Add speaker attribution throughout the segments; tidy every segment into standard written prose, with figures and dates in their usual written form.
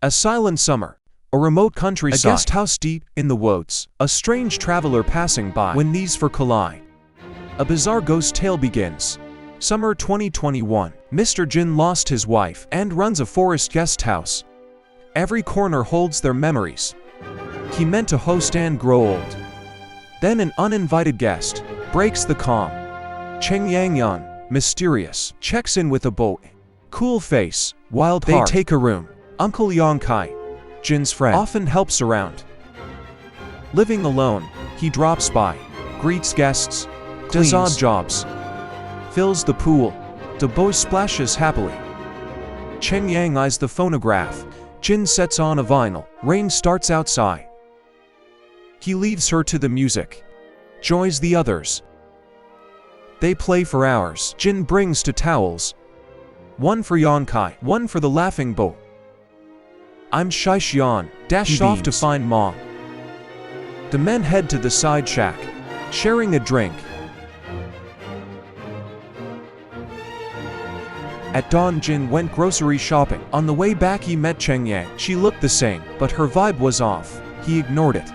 Speaker 1: A silent summer. A remote countryside. A guest house deep in the woods. A strange traveler passing by. When these four collide, a bizarre ghost tale begins. Summer 2021. Mr. Jin lost his wife and runs a forest guest house. Every corner holds their memories. He meant to host and grow old. Then an uninvited guest breaks the calm. Cheng Yang-yan, mysterious, checks in with a boy. Cool face, wild heart. They take a room. Uncle Yang Kai, Jin's friend, often helps around. Living alone, he drops by, greets guests, does odd jobs, fills the pool. The boy splashes happily. Cheng Yang eyes the phonograph. Jin sets on a vinyl. Rain starts outside. He leaves her to the music. Joins the others. They play for hours. Jin brings two towels. One for Yang Kai, one for the laughing boy. I'm Shai Xian, dash off to find Mom. The men head to the side shack, sharing a drink. At dawn, Jin went grocery shopping. On the way back, he met Cheng Yang. She looked the same, but her vibe was off. He ignored it.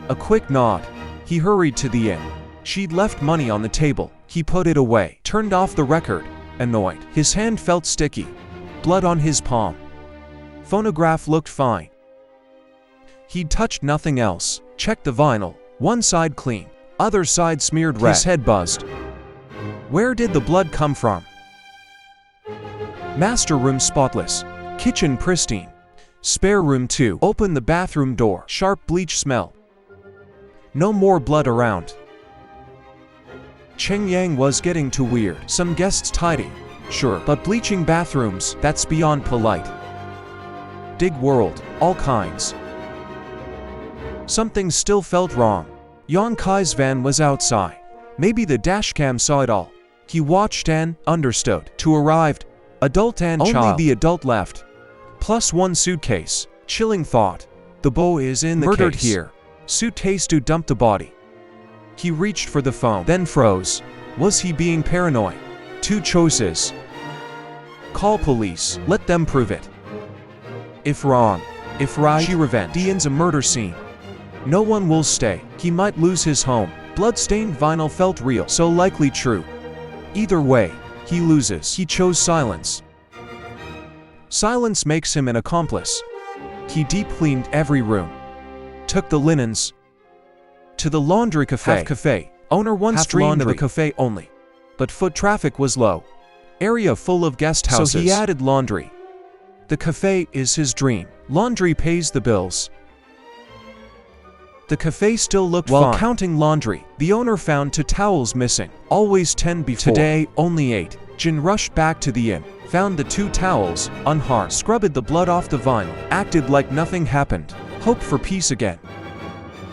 Speaker 1: A quick nod. He hurried to the inn. She'd left money on the table. He put it away, turned off the record, annoyed. His hand felt sticky. Blood on his palm. Phonograph looked fine. He'd touched nothing else. Checked the vinyl. One side clean, other side smeared red. His head buzzed. Where did the blood come from? Master room spotless. Kitchen pristine. Spare room too. Open the bathroom door. Sharp bleach smell. No more blood around. Cheng Yang was getting too weird. Some guests tidy, sure, but bleaching bathrooms, that's beyond polite. Dig world, all kinds. Something still felt wrong. Yang Kai's van was outside. Maybe the dashcam saw it all. He watched and understood. Two arrived, adult and child. Only the adult left. Plus one suitcase. Chilling thought. The boy is in the murdered case. Here. Suitcase to dump the body. He reached for the phone, then froze. Was he being paranoid? Two choices. Call police, let them prove it. If wrong, if right, she revenge. The inn's a murder scene. No one will stay. He might lose his home. Blood-stained vinyl felt real, so likely true. Either way, he loses. He chose silence. Silence makes him an accomplice. He deep-cleaned every room. Took the linens to the laundry cafe. Half cafe. Owner once dreamed of a cafe only. But foot traffic was low. Area full of guest houses. So he added laundry. The cafe is his dream. Laundry pays the bills. The cafe still looked fine. While counting laundry, the owner found two towels missing. Always 10 before. Today, only 8. Jin rushed back to the inn. Found the two towels, unharmed. Scrubbed the blood off the vinyl. Acted like nothing happened. Hoped for peace again.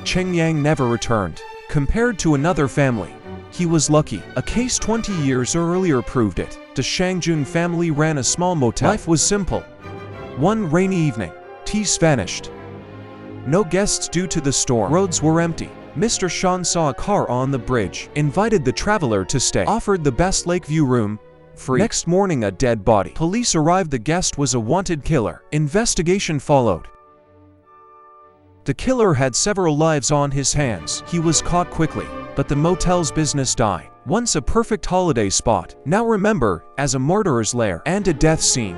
Speaker 1: Cheng Yang never returned. Compared to another family, he was lucky. A case 20 years earlier proved it. The Shangjun family ran a small motel. Life was simple. One rainy evening, Tees vanished. No guests due to the storm. Roads were empty. Mr. Shan saw a car on the bridge. Invited the traveler to stay. Offered the best lakeview room. Free. Next morning, a dead body. Police arrived. The guest was a wanted killer. Investigation followed. The killer had several lives on his hands. He was caught quickly, but the motel's business died. Once a perfect holiday spot, now remember as a murderer's lair and a death scene.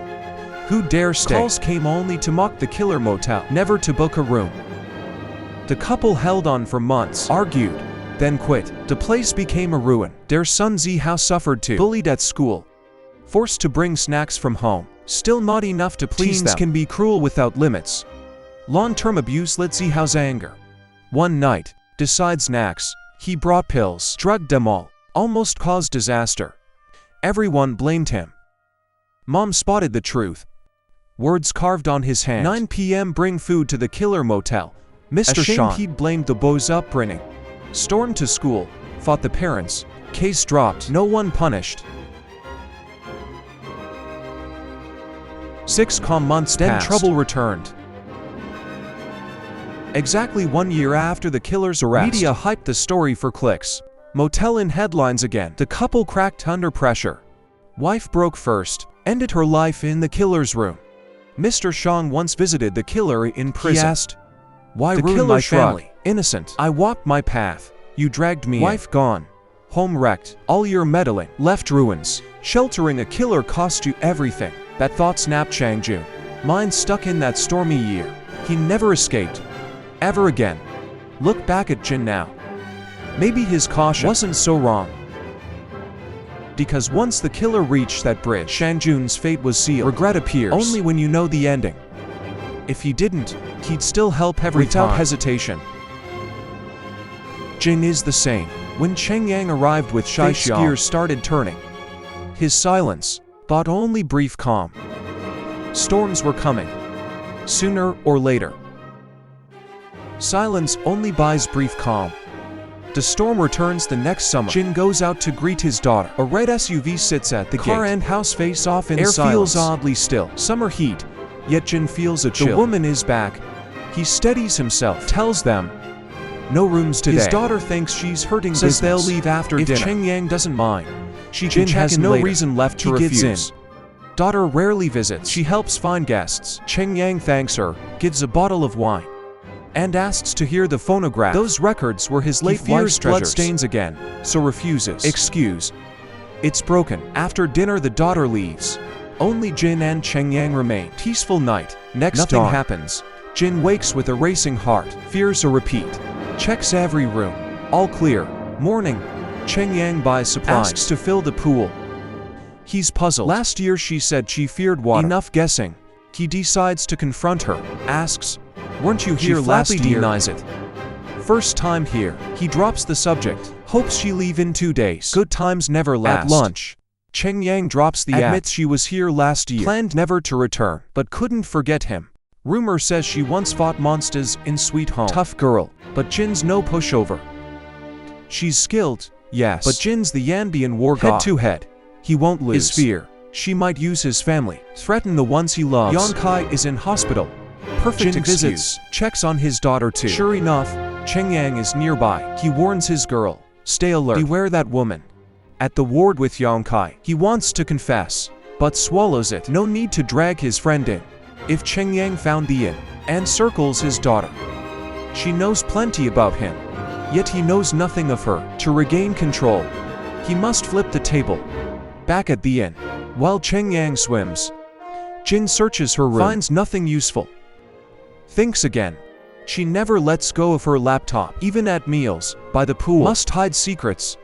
Speaker 1: Who dare stay? Calls came only to mock the killer motel, never to book a room. The couple held on for months, argued, then quit. The place became a ruin. Their son Zihao suffered too. Bullied at school, forced to bring snacks from home, still not enough to please them. Teens can be cruel without limits. Long-term abuse lit Zihao's anger. One night, decides snacks, he brought pills, drugged them all, almost caused disaster. Everyone blamed him. Mom spotted the truth. Words carved on his hand. 9 p.m. bring food to the killer motel. Mr. Shan he'd blamed the boy's upbringing. Stormed to school, fought the parents. Case dropped, no one punished. 6 calm months then passed. Trouble returned. Exactly 1 year after the killer's arrest, media hyped the story for clicks. Motel in headlines again. The couple cracked under pressure. Wife broke first, ended her life in the killer's room. Mr. Shang once visited the killer in prison. He asked, "Why ruin my family? Innocent. I walked my path. You dragged me in. Wife gone. Home wrecked. All your meddling left ruins. Sheltering a killer cost you everything." That thought snapped Chang Jun. Mind stuck in that stormy year. He never escaped. Ever again. Look back at Jin now. Maybe his caution wasn't so wrong. Because once the killer reached that bridge, Chang Jun's fate was sealed. Regret appears only when you know the ending. If he didn't, he'd still help every time. Without hesitation. Jin is the same. When Cheng Yang arrived with Shai Xiang, gears started turning. His silence brought only brief calm. Storms were coming. Sooner or later. Silence only buys brief calm. The storm returns the next summer. Jin goes out to greet his daughter. A red SUV sits at the gate. Car and house face off in silence. Air feels oddly still. Summer heat. Yet Jin feels a chill. The woman is back. He steadies himself. Tells them, "No rooms today." His daughter thinks she's hurting business. Says they'll leave after dinner. If Cheng Yang doesn't mind, Jin has no reason left to refuse. Daughter rarely visits. She helps find guests. Cheng Yang thanks her, gives a bottle of wine, and asks to hear the phonograph. Those records were his late wife's bloodstains again, so refuses. Excuse. It's broken. After dinner the daughter leaves. Only Jin and Cheng Yang remain. Peaceful night. Next dawn. Nothing happens. Jin wakes with a racing heart. Fears a repeat. Checks every room. All clear. Morning. Cheng Yang buys supplies. Asks to fill the pool. He's puzzled. Last year she said she feared water. Enough guessing. He decides to confront her. Asks, "Weren't you here last year?" She denies it. First time here. He drops the subject. Hopes she leave in 2 days. Good times never last. At lunch, Cheng Yang drops the admits she was here last year. Planned never to return, but couldn't forget him. Rumor says she once fought monsters in Sweet Home. Tough girl, but Jin's no pushover. She's skilled, yes, but Jin's the Yanbian war god. Head to head. He won't lose. His fear. She might use his family. Threaten the ones he loves. Yan Kai is in hospital. Perfect Jin visits. Checks on his daughter too. Sure enough, Cheng Yang is nearby. He warns his girl. Stay alert. Beware that woman. At the ward with Yan Kai. He wants to confess, but swallows it. No need to drag his friend in. If Cheng Yang found the inn, and circles his daughter. She knows plenty about him. Yet he knows nothing of her. To regain control, he must flip the table. Back at the inn, while Cheng Yang swims, Jin searches her room. Finds nothing useful. Thinks again. She never lets go of her laptop. Even at meals, by the pool. Must hide secrets.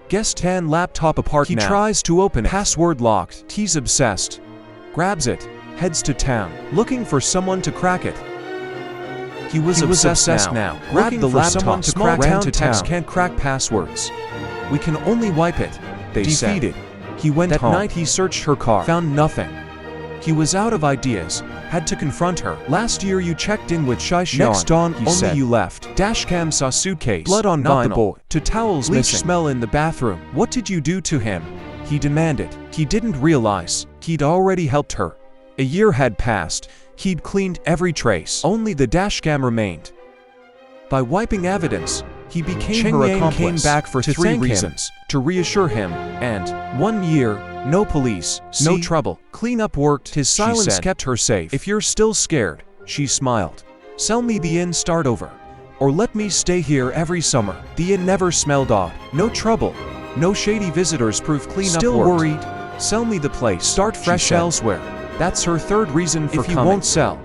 Speaker 1: Guest Tan laptop apart now. He tries to open it. Password locked. He's obsessed. Grabs it. Heads to town. Looking for someone to crack it. He was obsessed now. Grabbed the laptop. Small town techs can't crack passwords. We can only wipe it, they defeated. He went home. That night he searched her car. Found nothing. He was out of ideas. Had to confront her. Last year you checked in with Shai Xiang. Next dawn, he said. You left. Dashcam saw suitcase. Blood on not vinyl. The boy. To towels missing. Smell in the bathroom. What did you do to him? He demanded. He didn't realize. He'd already helped her. A year had passed. He'd cleaned every trace. Only the dashcam remained. By wiping evidence, he became her accomplice. Came back for 3 reasons. To reassure him, and 1 year, no police, no trouble. Cleanup worked. His silence kept her safe. If you're still scared, she smiled. Sell me the inn, start over. Or let me stay here every summer. The inn never smelled odd. No trouble. No shady visitors. Proof cleanup still worked. Worried? Sell me the place. Start fresh elsewhere. That's her third reason for coming. If he won't sell,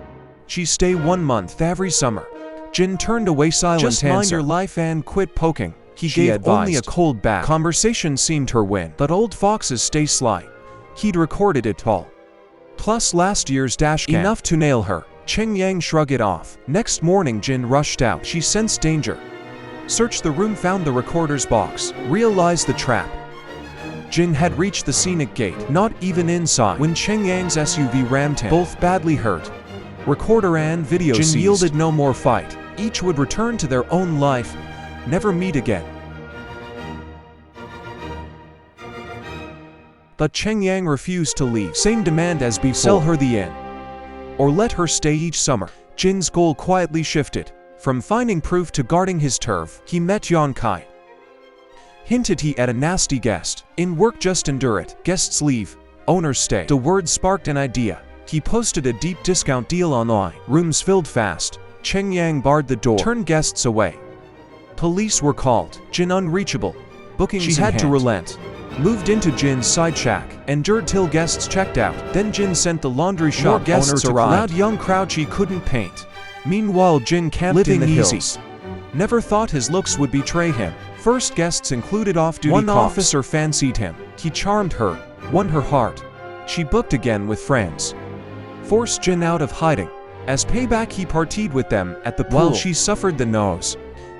Speaker 1: she stay 1 month every summer. Jin turned away silent. Just mind your life and quit poking. He gave advised. Only a cold back. Conversation seemed her win. But old foxes stay sly. He'd recorded it all. Plus last year's dashcam. Enough to nail her. Cheng Yang shrugged it off. Next morning Jin rushed out. She sensed danger. Searched the room, found the recorder's box. Realized the trap. Jin had reached the scenic gate. Not even inside when Cheng Yang's SUV rammed him. Both badly hurt. Recorder and video Jin seized. Yielded no more fight. Each would return to their own life. Never meet again. But Cheng Yang refused to leave. Same demand as before. Sell her the inn. Or let her stay each summer. Jin's goal quietly shifted. From finding proof to guarding his turf. He met Yan Kai. Hinted he had a nasty guest. In work just endure it. Guests leave. Owners stay. The word sparked an idea. He posted a deep discount deal online. Rooms filled fast. Cheng Yang barred the door, turned guests away. Police were called. Jin unreachable. Bookings in hand. She had to relent. Moved into Jin's side shack, endured till guests checked out. Then Jin sent the laundry shop owner to loud young crowd she couldn't paint. Meanwhile Jin camped living in the hills. Never thought his looks would betray him. First guests included off-duty cops. One officer fancied him. He charmed her, won her heart. She booked again with friends. Forced Jin out of hiding. As payback he partied with them at the pool while she suffered the nose.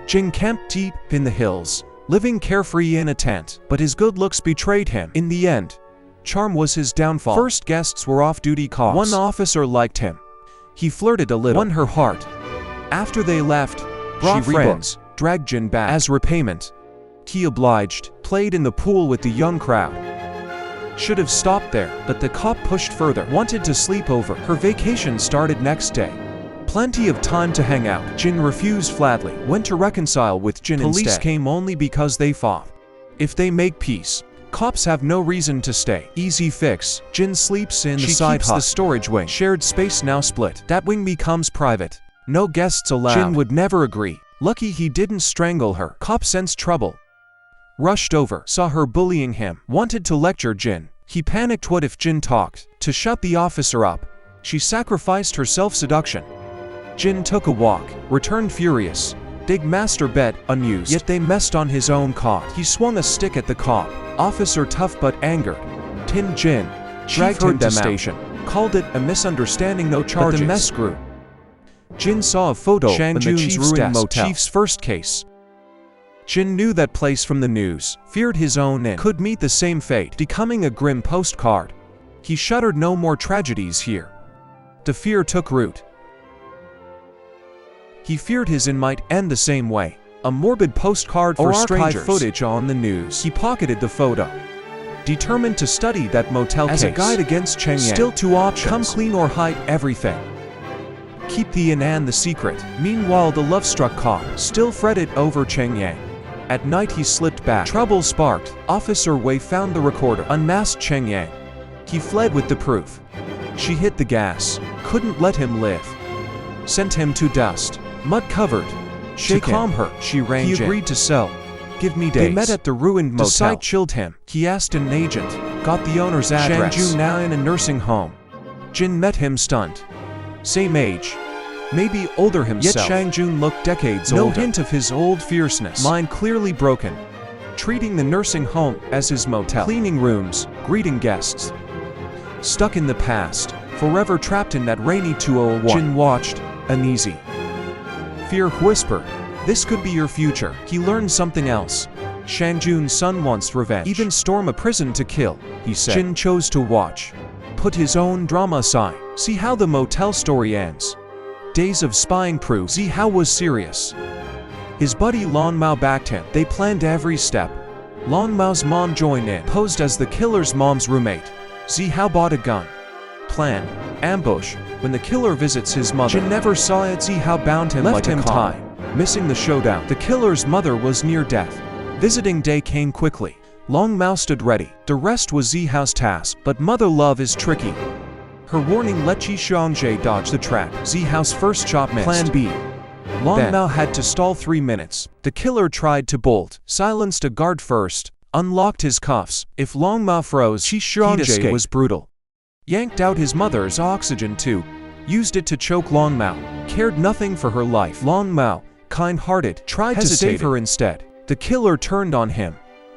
Speaker 1: Jin camped deep in the hills, living carefree in a tent, but his good looks betrayed him. In the end, charm was his downfall. First guests were off-duty cops. One officer liked him. He flirted a little, won her heart. After they left, brought friends, dragged Jin back. As repayment, he obliged, played in the pool with the young crowd. Should have stopped there, but the cop pushed further, wanted to sleep over. Her vacation started next day. Plenty of time to hang out. Jin refused flatly, went to reconcile with Jin instead. Police came only because they fought. If they make peace, cops have no reason to stay. Easy fix. Jin sleeps in the side hut. The storage wing. Shared space now split. That wing becomes private. No guests allowed. Jin would never agree. Lucky he didn't strangle her. Cop sensed trouble. Rushed over, saw her bullying him, wanted to lecture Jin. He panicked. What if Jin talked? To shut the officer up, she sacrificed her self-seduction. Jin took a walk, returned furious. Dig master bet, unused. Yet they messed on his own cot. He swung a stick at the cop. Officer tough but angered. Tin Jin. Dragged him to the station. Called it a misunderstanding, no charges. But the mess grew. Jin saw a photo in the chief's ruined motel. Chief's first case. Jin knew that place from the news, feared his own inn could meet the same fate, becoming a grim postcard. He shuddered. No more tragedies here. The fear took root. He feared his inn might end the same way. A morbid postcard for strangers. Footage on the news. He pocketed the photo. Determined to study that motel case. As a guide against Cheng Yang. Still two options. Come clean or hide everything. Keep the inn and the secret. Meanwhile the love-struck cop still fretted over Cheng Yang. At night he slipped back. Trouble sparked. Officer Wei found the recorder. Unmasked Cheng Yang. He fled with the proof. She hit the gas. Couldn't let him live. Sent him to dust. Mud covered. To calm her, she rang Jin. He agreed to sell. Give me days. They met at the ruined motel. The sight chilled him. He asked an agent. Got the owner's address. Shang Jun now in a nursing home. Jin met him stunned. Same age. Maybe older himself. Yet Shang Jun looked decades older. No hint of his old fierceness. Mind clearly broken. Treating the nursing home as his motel. Cleaning rooms, greeting guests. Stuck in the past. Forever trapped in that rainy 2001. Jin watched, uneasy. Fear whispered, this could be your future. He learned something else. Shang Jun's son wants revenge. Even storm a prison to kill, he said. Jin chose to watch. Put his own drama aside. See how the motel story ends. Days of spying prove Zihao was serious. His buddy Long Mao backed him. They planned every step. Long Mao's mom joined in, posed as the killer's mom's roommate. Zihao bought a gun. Plan. Ambush. When the killer visits his mother, Jin never saw it. Zihao bound him like a tie. Missing the showdown. The killer's mother was near death. Visiting day came quickly. Long Mao stood ready. The rest was Zihao's task. But mother love is tricky. Her warning let Qi Xiangje dodge the trap. Zihao's first shot missed. Plan B. Long Mao had to stall 3 minutes. The killer tried to bolt, silenced a guard first, unlocked his cuffs. If Long Mao froze, Qi Xiangje was brutal. Yanked out his mother's oxygen tube, used it to choke Long Mao. Cared nothing for her life. Long Mao, kind-hearted, tried to save her instead. The killer turned on him.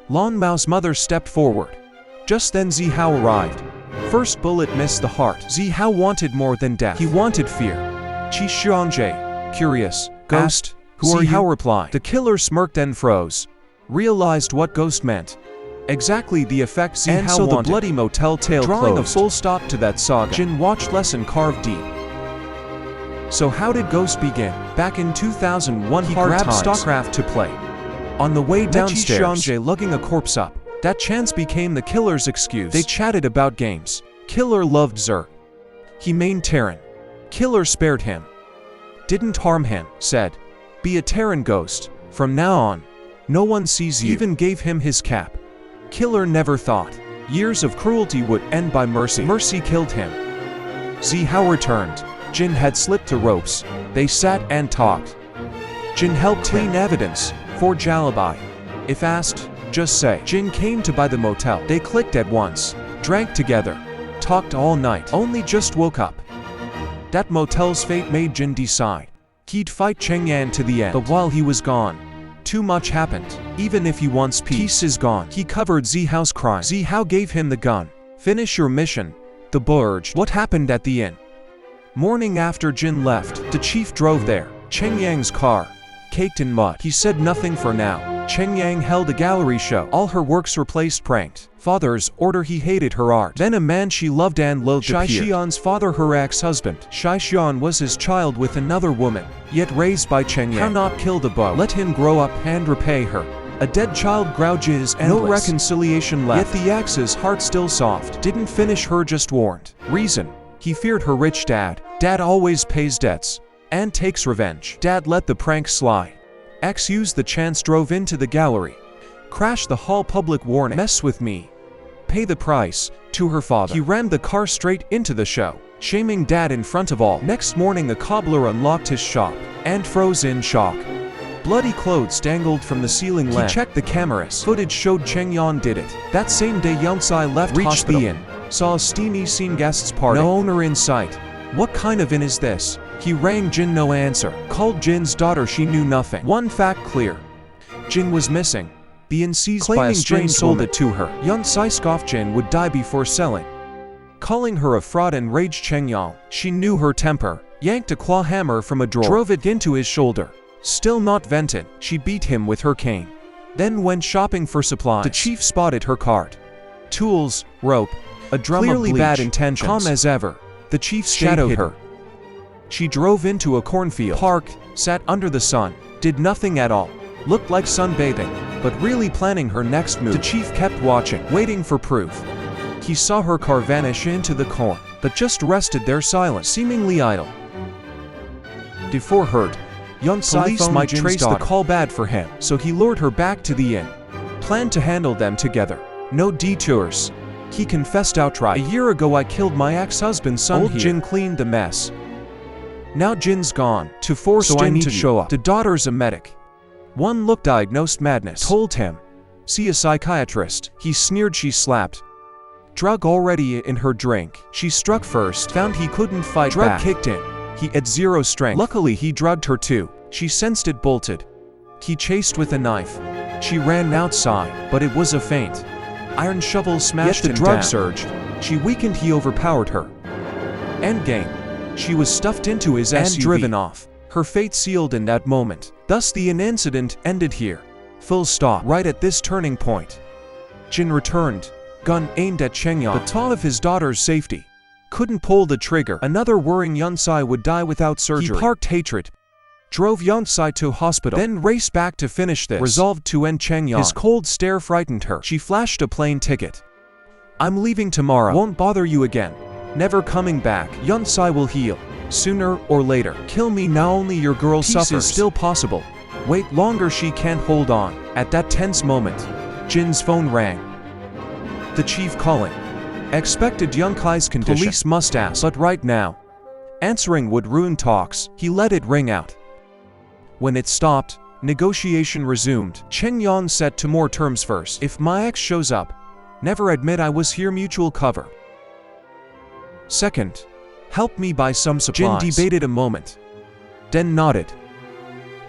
Speaker 1: Long Mao's mother stepped forward. Just then Zihao arrived. First bullet missed the heart. Zihao wanted more than death. He wanted fear. Qi Xiangje, curious, ghost, who are you? Zihao replied. The killer smirked and froze. Realized what ghost meant. Exactly the effect Zihao wanted. And so the bloody motel tale drawing closed. A full stop to that saga. Jin watched lesson carved deep. So how did Ghost begin? Back in 2001 he grabbed StarCraft to play. On the way downstairs, Qi Xiangje lugging a corpse up. That chance became the killer's excuse. They chatted about games. Killer loved Zer. He mained Terran. Killer spared him. Didn't harm him, said. Be a Terran ghost. From now on, no one sees you. Even gave him his cap. Killer never thought years of cruelty would end by mercy. Mercy killed him. Zihao returned. Jin had slipped the ropes. They sat and talked. Jin helped clean evidence, forge alibi. If asked, just say Jin came to buy the motel. They clicked at once, drank together, talked all night, only just woke up. That motel's fate made Jin decide he'd fight Cheng Yan to the end. But while he was gone, too much happened. Even if he wants peace is gone. He covered Zihao's crime. Zihao gave him the gun. Finish your mission, the boy urged. What happened at the inn? Morning after Jin left, the chief drove there. Cheng Yang's car, caked in mud. He said nothing for now. Cheng Yang held a gallery show. All her works replaced pranked. Father's order he hated her art. Then a man she loved and loathed appeared. Shai Xian's father, her ex-husband. Shai Xian was his child with another woman, yet raised by Cheng Yang. How not kill the boy? Let him grow up and repay her. A dead child grouches endless. No reconciliation left. Yet the ex's heart still soft. Didn't finish her, just warned. Reason. He feared her rich dad. Dad always pays debts and takes revenge. Dad let the prank slide. Ex used the chance, drove into the gallery, crashed the hall. Public warning. Mess with me, pay the price. To her father, he rammed the car straight into the show, shaming dad in front of all. Next morning the cobbler unlocked his shop and froze in shock. Bloody clothes dangled from the ceiling lamp. He checked the cameras. Footage showed Cheng Yan did it. That same day Yonsai left hospital. The inn, saw a steamy scene, guests party. No owner in sight. What kind of inn is this? He rang Jin, no answer. Called Jin's daughter, she knew nothing. One fact clear: Jin was missing. The inn seized by a strange sold it to her. Yonsai scoffed Jin would die before selling, calling her a fraud. Enraged Cheng Yan, she knew her temper, yanked a claw hammer from a drawer, drove it into his shoulder. Still not vented, she beat him with her cane. Then went shopping for supplies. The chief spotted her cart. Tools, rope, a drum clearly of bleach. Bad intentions. Calm as ever, the chief shadowed her. She drove into a cornfield, parked, sat under the sun, did nothing at all. Looked like sunbathing, but really planning her next move. The chief kept watching, waiting for proof. He saw her car vanish into the corn, but just rested there silent, seemingly idle. Before hurt, Police might trace the call. Bad for him, so he lured her back to the inn. Planned to handle them together. No detours. He confessed outright. A year ago I killed my ex-husband's son. Old Jin cleaned the mess. Now Jin's gone, to force Jin to show up. The daughter's a medic. One look diagnosed madness. Told him, see a psychiatrist. He sneered. She slapped. Drug already in her drink. She struck first, found he couldn't fight back. Drug kicked in. He had zero strength. Luckily he drugged her too. She sensed it, bolted. He chased with a knife. She ran outside, but it was a feint. Iron shovel smashed him down. Yet the drug surged. She weakened. He overpowered her. Endgame. She was stuffed into his SUV and driven off. Her fate sealed in that moment. Thus the incident ended here. Full stop. Right at this turning point, Jin returned, gun aimed at Cheng Yan. The thought of his daughter's safety. Couldn't pull the trigger. Another worrying Yonsai would die without surgery. He parked hatred, drove Yonsai to hospital, then raced back to finish this. Resolved to end Cheng Yan. His cold stare frightened her. She flashed a plane ticket. I'm leaving tomorrow. Won't bother you again. Never coming back. Yonsai will heal, sooner or later. Kill me now, only your girl suffers. Peace is still possible. Wait longer, she can't hold on. At that tense moment, Jin's phone rang. The chief calling. Expected Yonkai's condition. Police must ask, but right now, answering would ruin talks. He let it ring out. When it stopped, negotiation resumed. Cheng Yan set to more terms first. If my ex shows up, never admit I was here. Mutual cover. Second, help me buy some supplies. Jin debated a moment, then nodded.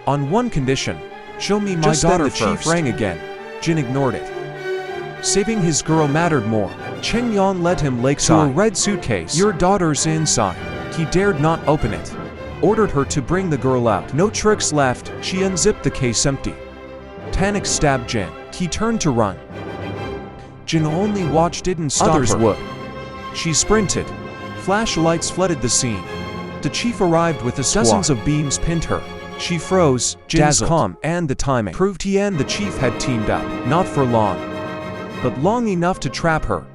Speaker 1: On one condition, show me my daughter first. The chief rang again. Jin ignored it. Saving his girl mattered more. Cheng Yan led him lakeside to a red suitcase. Your daughter's inside. He dared not open it. Ordered her to bring the girl out. No tricks left. She unzipped the case empty. Panic stabbed Jin. He turned to run. Jin only watched, didn't stop. Others would. She sprinted. Flashlights flooded the scene. The chief arrived with a squad. Dozens of beams pinned her. She froze. Jin's calm and the timing proved he and the chief had teamed up. Not for long, but long enough to trap her.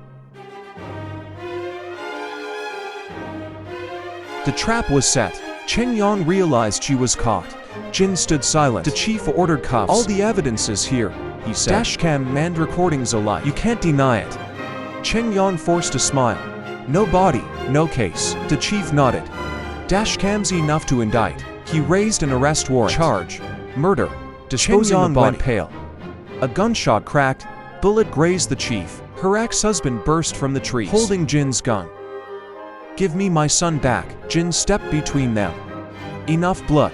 Speaker 1: The trap was set. Cheng Yan realized she was caught. Jin stood silent. The chief ordered cuffs. All the evidence is here, he said. Dashcam and recordings alike. You can't deny it. Cheng Yan forced a smile. No body, no case. The chief nodded. Dashcam's enough to indict. He raised an arrest warrant. Charge. Murder. Disposing of body. Went pale. A gunshot cracked. Bullet grazed the chief. Her ex-husband burst from the trees, holding Jin's gun. Give me my son back. Jin stepped between them. Enough blood.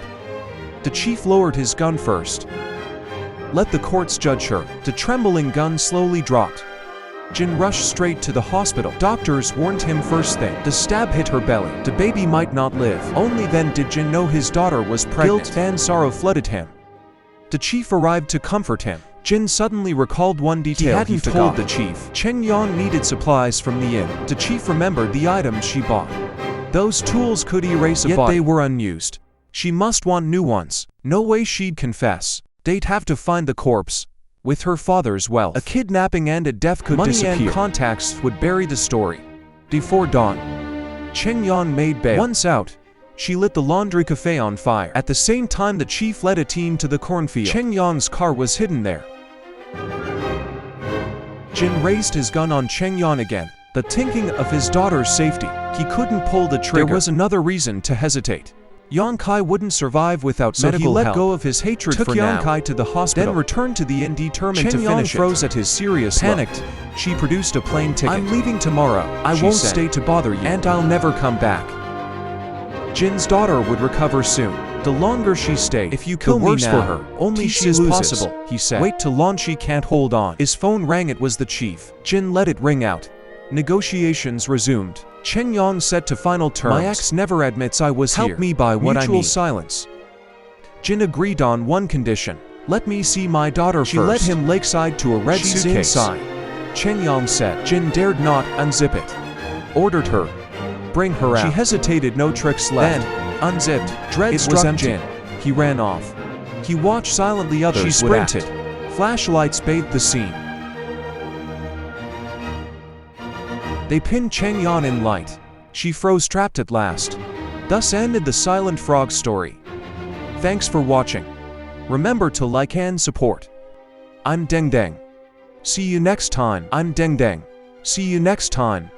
Speaker 1: The chief lowered his gun first. Let the courts judge her. The trembling gun slowly dropped. Jin rushed straight to the hospital. Doctors warned him first thing. The stab hit her belly. The baby might not live. Only then did Jin know his daughter was pregnant. Guilt and sorrow flooded him. The chief arrived to comfort him. Jin suddenly recalled one detail he hadn't told the chief. Cheng Yan needed supplies from the inn. The chief remembered the items she bought. Those tools could erase a body, yet they were unused. She must want new ones. No way she'd confess. They'd have to find the corpse. With her father's wealth, a kidnapping and a death could disappear. Money and contacts would bury the story. Before dawn, Cheng Yan made bail. Once out, she lit the laundry cafe on fire. At the same time, the chief led a team to the cornfield. Cheng Yan's car was hidden there. Jin raised his gun on Cheng Yan again, but thinking of his daughter's safety, he couldn't pull the trigger. There was another reason to hesitate. Yan Kai wouldn't survive without medical help. So he let go of his hatred for now. Yan Kai to the hospital, then returned to the inn determined to finish it. Froze at his serious look. Panicked, she produced a plane ticket. I'm leaving tomorrow. I won't stay to bother you, and I'll never come back. Jin's daughter would recover soon. The longer she stayed, if you kill me now, for her, only she loses. Possible, he said. Wait till launch, she can't hold on. His phone rang. It was the chief. Jin let it ring out. Negotiations resumed. Cheng Yang said to final terms, my ex never admits I was here. Help me buy what I need. Mutual silence. Jin agreed on one condition. Let me see my daughter first. She led him lakeside to a red suitcase. Inside. Cheng Yang said. Jin dared not unzip it. Ordered her. Bring her out. She hesitated, no tricks left. Then, unzipped. Dread struck Jin. He ran off. He watched silently others. She sprinted. Flashlights bathed the scene. They pinned Cheng Yan in light. She froze trapped at last. Thus ended the Silent Frog story. Thanks for watching. Remember to like and support. I'm Deng Deng. See you next time. I'm Deng Deng. See you next time.